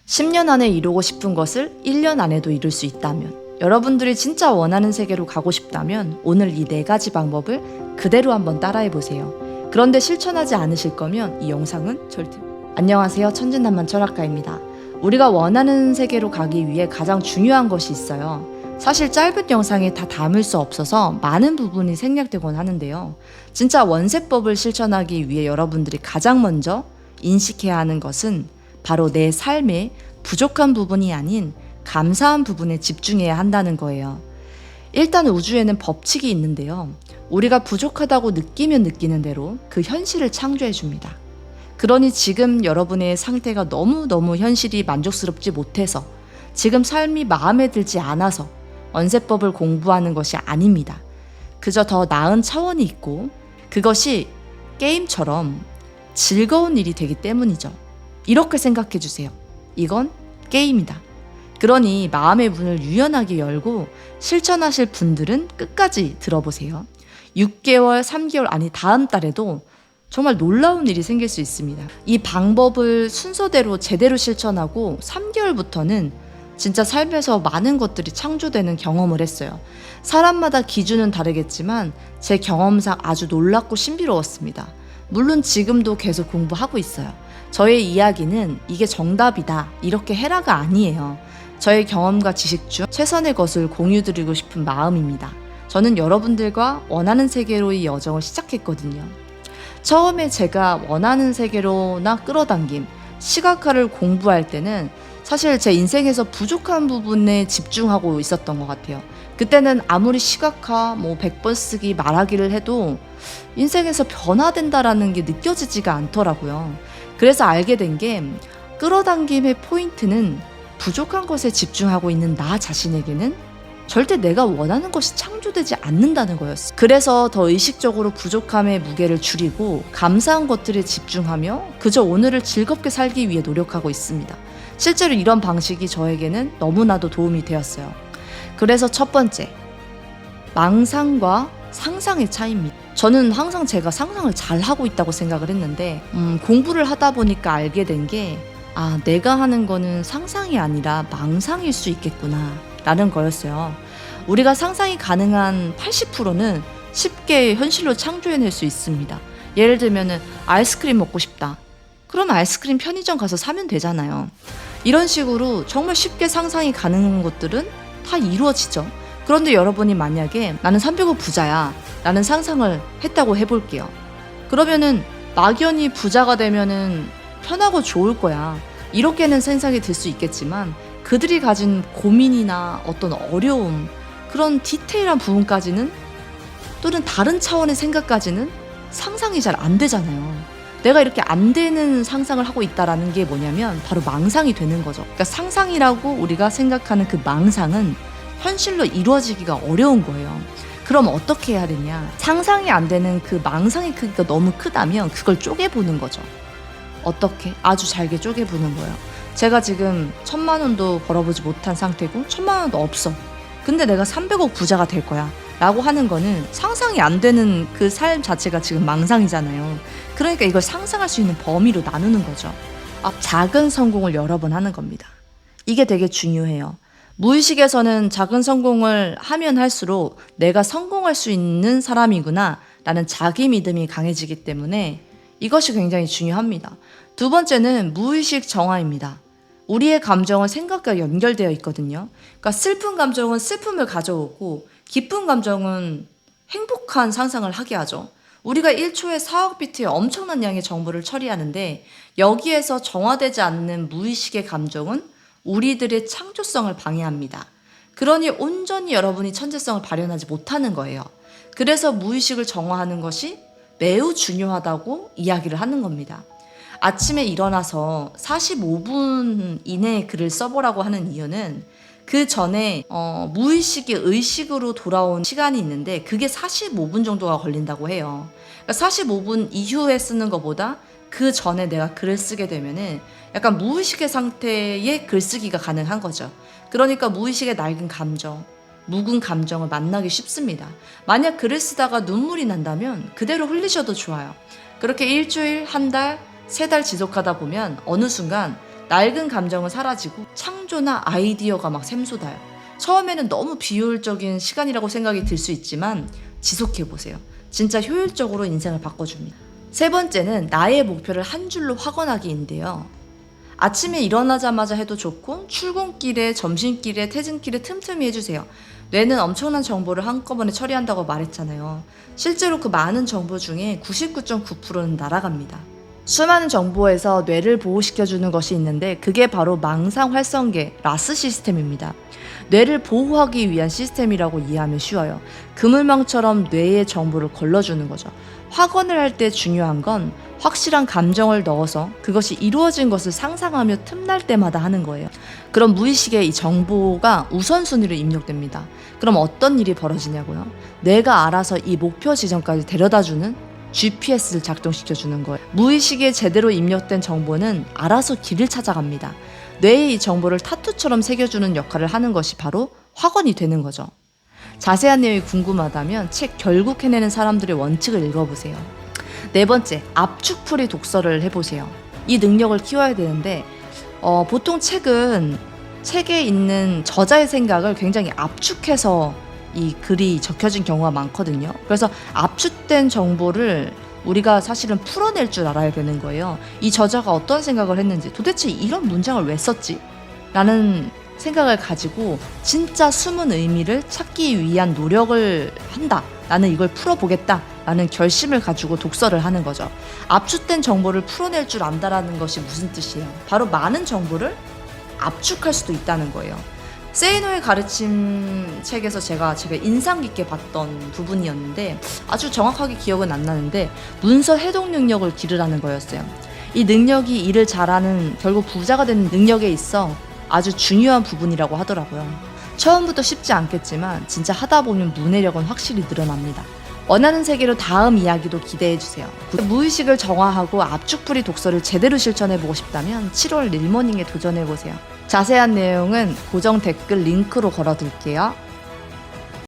10년 안에 이루고 싶은 것을 1년 안에도 이룰 수 있다면, 여러분들이 진짜 원하는 세계로 가고 싶다면 오늘 이 4가지 방법을 그대로 한번 따라해보세요. 그런데 실천하지 않으실 거면 이 영상은 절대... 안녕하세요, 천진난만 철학가입니다. 우리가 원하는 세계로 가기 위해 가장 중요한 것이 있어요. 사실 짧은 영상에 다 담을 수 없어서 많은 부분이 생략되곤 하는데요. 진짜 원세법을 실천하기 위해 여러분들이 가장 먼저 인식해야 하는 것은 바로 내 삶의 부족한 부분이 아닌 감사한 부분에 집중해야 한다는 거예요. 일단 우주에는 법칙이 있는데요. 우리가 부족하다고 느끼면 느끼는 대로 그 현실을 창조해 줍니다. 그러니 지금 여러분의 상태가 너무너무 현실이 만족스럽지 못해서, 지금 삶이 마음에 들지 않아서 원세법을 공부하는 것이 아닙니다. 그저 더 나은 차원이 있고, 그것이 게임처럼 즐거운 일이 되기 때문이죠. 이렇게 생각해 주세요. 이건 게임이다. 그러니 마음의 문을 유연하게 열고 실천하실 분들은 끝까지 들어보세요. 6개월, 3개월, 아니 다음 달에도 정말 놀라운 일이 생길 수 있습니다. 이 방법을 순서대로 제대로 실천하고 3개월부터는 진짜 삶에서 많은 것들이 창조되는 경험을 했어요. 사람마다 기준은 다르겠지만 제 경험상 아주 놀랍고 신비로웠습니다. 물론 지금도 계속 공부하고 있어요. 저의 이야기는 이게 정답이다, 이렇게 해라가 아니에요. 저의 경험과 지식 중 최선의 것을 공유드리고 싶은 마음입니다. 저는 여러분들과 원하는 세계로의 여정을 시작했거든요. 처음에 제가 원하는 세계로나 끌어당김, 시각화를 공부할 때는 사실 제 인생에서 부족한 부분에 집중하고 있었던 것 같아요. 그때는 아무리 시각화, 100번 쓰기, 말하기를 해도 인생에서 변화된다라는 게 느껴지지가 않더라고요. 그래서 알게 된 게, 끌어당김의 포인트는 부족한 것에 집중하고 있는 나 자신에게는 절대 내가 원하는 것이 창조되지 않는다는 거였어요. 그래서 더 의식적으로 부족함의 무게를 줄이고 감사한 것들에 집중하며 그저 오늘을 즐겁게 살기 위해 노력하고 있습니다. 실제로 이런 방식이 저에게는 너무나도 도움이 되었어요. 그래서 첫 번째, 망상과 상상의 차이입니다. 저는 항상 제가 상상을 잘 하고 있다고 생각을 했는데, 공부를 하다 보니까 알게 된 게, 내가 하는 거는 상상이 아니라 망상일 수 있겠구나 라는 거였어요. 우리가 상상이 가능한 80%는 쉽게 현실로 창조해낼 수 있습니다. 예를 들면 아이스크림 먹고 싶다. 그럼 아이스크림 편의점 가서 사면 되잖아요. 이런 식으로 정말 쉽게 상상이 가능한 것들은 다 이루어지죠. 그런데 여러분이 만약에 나는 300억 부자야 라는 상상을 했다고 해볼게요. 그러면은 막연히 부자가 되면은 편하고 좋을 거야, 이렇게는 생각이 들 수 있겠지만, 그들이 가진 고민이나 어떤 어려움, 그런 디테일한 부분까지는, 또는 다른 차원의 생각까지는 상상이 잘 안 되잖아요. 내가 이렇게 안 되는 상상을 하고 있다라는 게 뭐냐면 바로 망상이 되는 거죠. 그러니까 상상이라고 우리가 생각하는 그 망상은 현실로 이루어지기가 어려운 거예요. 그럼 어떻게 해야 되냐? 상상이 안 되는 그 망상의 크기가 너무 크다면 그걸 쪼개보는 거죠. 어떻게? 아주 잘게 쪼개보는 거예요. 제가 지금 1000만 원도 벌어보지 못한 상태고 1000만 원도 없어. 근데 내가 300억 부자가 될 거야 라고 하는 거는 상상이 안 되는 그 삶 자체가 지금 망상이잖아요. 그러니까 이걸 상상할 수 있는 범위로 나누는 거죠. 작은 성공을 여러 번 하는 겁니다. 이게 되게 중요해요. 무의식에서는 작은 성공을 하면 할수록 내가 성공할 수 있는 사람이구나 라는 자기 믿음이 강해지기 때문에 이것이 굉장히 중요합니다. 두 번째는 무의식 정화입니다. 우리의 감정은 생각과 연결되어 있거든요. 그러니까 슬픈 감정은 슬픔을 가져오고, 기쁜 감정은 행복한 상상을 하게 하죠. 우리가 1초에 4억 비트의 엄청난 양의 정보를 처리하는데, 여기에서 정화되지 않는 무의식의 감정은 우리들의 창조성을 방해합니다. 그러니 온전히 여러분이 천재성을 발현하지 못하는 거예요. 그래서 무의식을 정화하는 것이 매우 중요하다고 이야기를 하는 겁니다. 아침에 일어나서 45분 이내에 글을 써보라고 하는 이유는, 그 전에 무의식이 의식으로 돌아온 시간이 있는데 그게 45분 정도가 걸린다고 해요. 그러니까 45분 이후에 쓰는 것보다 그 전에 내가 글을 쓰게 되면은 약간 무의식의 상태의 글쓰기가 가능한 거죠. 그러니까 무의식의 낡은 감정, 묵은 감정을 만나기 쉽습니다. 만약 글을 쓰다가 눈물이 난다면 그대로 흘리셔도 좋아요. 그렇게 일주일, 한 달, 3달 지속하다 보면 어느 순간 낡은 감정은 사라지고 창조나 아이디어가 막 샘솟아요. 처음에는 너무 비효율적인 시간이라고 생각이 들 수 있지만 지속해보세요. 진짜 효율적으로 인생을 바꿔줍니다. 세 번째는 나의 목표를 한 줄로 확언하기인데요. 아침에 일어나자마자 해도 좋고 출근길에, 점심길에, 퇴근길에 틈틈이 해주세요. 뇌는 엄청난 정보를 한꺼번에 처리한다고 말했잖아요. 실제로 그 많은 정보 중에 99.9%는 날아갑니다. 수많은 정보에서 뇌를 보호시켜주는 것이 있는데 그게 바로 망상 활성계, 라스 시스템입니다. 뇌를 보호하기 위한 시스템이라고 이해하면 쉬워요. 그물망처럼 뇌에 정보를 걸러주는 거죠. 확언을 할 때 중요한 건 확실한 감정을 넣어서 그것이 이루어진 것을 상상하며 틈날 때마다 하는 거예요. 그럼 무의식에 이 정보가 우선순위로 입력됩니다. 그럼 어떤 일이 벌어지냐고요? 뇌가 알아서 이 목표 지점까지 데려다주는 GPS를 작동시켜주는 거예요. 무의식에 제대로 입력된 정보는 알아서 길을 찾아갑니다. 뇌에 이 정보를 타투처럼 새겨주는 역할을 하는 것이 바로 확언이 되는 거죠. 자세한 내용이 궁금하다면 책 결국 해내는 사람들의 원칙을 읽어보세요. 네 번째, 압축풀이 독서를 해보세요. 이 능력을 키워야 되는데 보통 책은 책에 있는 저자의 생각을 굉장히 압축해서 이 글이 적혀진 경우가 많거든요. 그래서 압축된 정보를 우리가 사실은 풀어낼 줄 알아야 되는 거예요. 이 저자가 어떤 생각을 했는지, 도대체 이런 문장을 왜 썼지? 라는 생각을 가지고 진짜 숨은 의미를 찾기 위한 노력을 한다. 나는 이걸 풀어보겠다. 라는 결심을 가지고 독서를 하는 거죠. 압축된 정보를 풀어낼 줄 안다라는 것이 무슨 뜻이에요? 바로 많은 정보를 압축할 수도 있다는 거예요. 세이노의 가르침 책에서 제가 인상 깊게 봤던 부분이었는데 아주 정확하게 기억은 안 나는데 문서 해독 능력을 기르라는 거였어요. 이 능력이 일을 잘하는, 결국 부자가 되는 능력에 있어 아주 중요한 부분이라고 하더라고요. 처음부터 쉽지 않겠지만 진짜 하다 보면 문해력은 확실히 늘어납니다. 원하는 세계로 다음 이야기도 기대해주세요. 무의식을 정화하고 압축풀이 독서를 제대로 실천해보고 싶다면 7월 릴머닝에 도전해보세요. 자세한 내용은 고정 댓글 링크로 걸어둘게요.